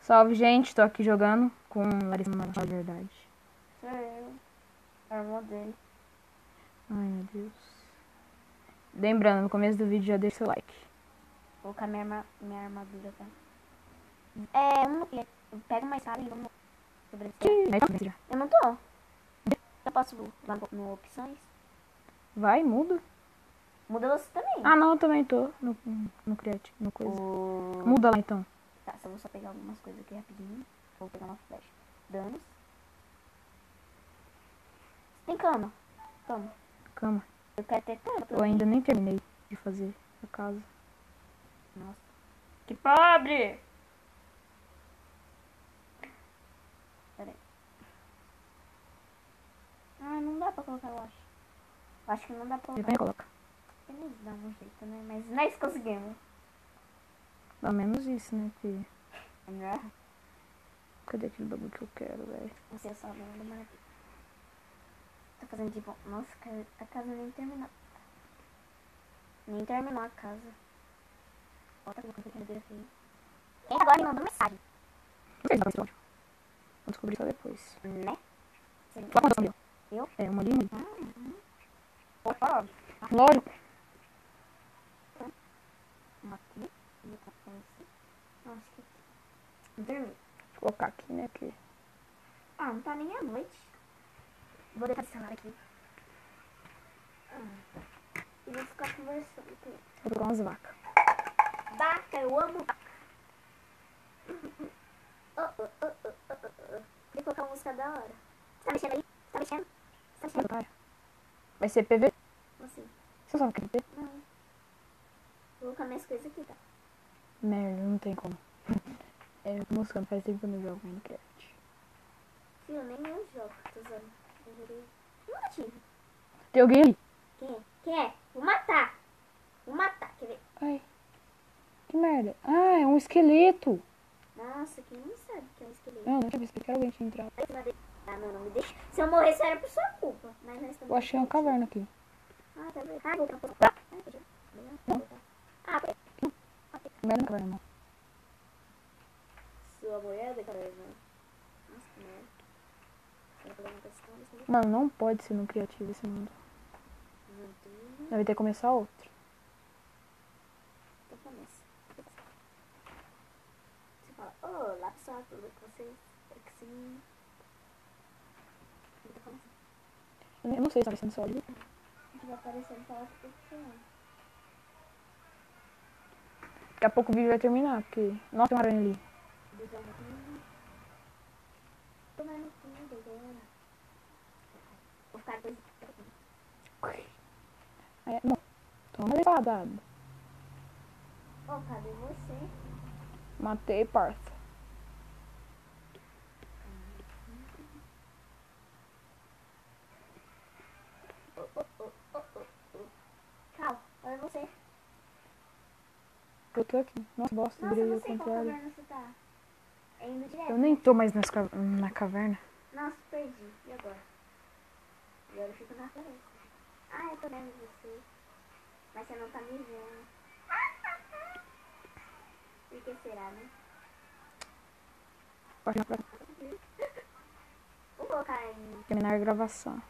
Salve, gente. Tô aqui jogando com Larissa na verdade. Sou eu. É o irmão dele. Ai, meu Deus. Lembrando, no começo do vídeo já deixa seu like. Vou colocar minha armadura, tá? Pega uma espada e vamos sobreviver. Eu não tô. Eu posso lá no opções? Vai, muda. Muda você também. Ah, não, eu também tô no Creative, no coisa. Muda lá, então. Tá, só vou só pegar algumas coisas aqui rapidinho. Vou pegar uma flecha. Danos. Tem cama? Toma. Cama. Eu quero ter cama. Eu ainda nem terminei de fazer a casa. Nossa. Que pobre! Peraí. Ah, não dá pra colocar, eu acho. Eu acho que não dá pra colocar. Depois coloca. Eles dão um jeito, né? Mas nós conseguimos. Pelo menos isso, né? Que... Né? Cadê aquele bagulho que eu quero, velho? Não sei, eu só vou demorar aqui. Tô fazendo tipo... Nossa, a casa nem terminou. Nem terminou a casa. Bota a brincadeira aqui. Quem agora me mandou mensagem? Não sei se dá pra esse áudio. Vou descobrir só depois. Né? Qual quantas são? Eu? É, uma ali, uma ali. Opa, Lógico. uma aqui. E outra essa. Nossa, que... Não dormi. Vou colocar aqui, né? Aqui. Ah, não tá nem à noite. Vou deixar o celular aqui. E vou ficar conversando com ele. Vou procurar umas vacas. Vaca, eu amo vaca. Vou colocar uma música da hora. Você tá mexendo aí? Você tá mexendo? Você tá mexendo? Otário. Vai ser PV? Assim. Você sabe o que é PV? Não. Vou colocar minhas coisas aqui, tá? Merda, não tem como. Eu tô buscando, faz tempo que eu não jogo Minecraft. Filho, nem eu jogo, tô usando. Eu joguei. Nunca tive. Tem alguém ali? Quem é? Quem é? Vou matar. Vou matar, quer ver? Ai. Que merda. Ah, é um esqueleto. Nossa, quem não sabe que é um esqueleto? Não sabia explicar. Alguém tinha entrado. Ah, não me deixa. Se eu morresse era por sua culpa. Mas nós estamos... Eu achei uma caverna aqui. Ah, tá bem. Ah, vou pra... Ah, peraí. Merda, não é caverna, não. Sua moeda, caverna. Nossa, que merda. Quero fazer uma questão desse jeito. Mano, não pode ser no criativo esse mundo. Deve ter que começar outro. Então começa. Você fala, olá pessoal, tudo bem com vocês? Espero que sim. Então começa. Eu não sei se tá sendo sólido. A gente vai aparecendo e falar que tá funcionando. Daqui a pouco o vídeo vai terminar, porque... Nossa, tem uma aranha ali. Tomando tudo agora. Vou ficar dois. Aí, não. Toma levada. Ô, cadê você? Matei, parça. Calma, olha você. Eu tô aqui. Nossa, bosta, Nossa, virei eu ao não sei qual contrário. caverna você tá. É indo direto. Eu nem tô mais na caverna. Nossa, perdi. E agora? Agora eu fico na floresta. Ah, eu tô vendo você. Mas você não tá me vendo. Por que será, né? Pode ir na próxima. Vou colocar em... Terminar a gravação.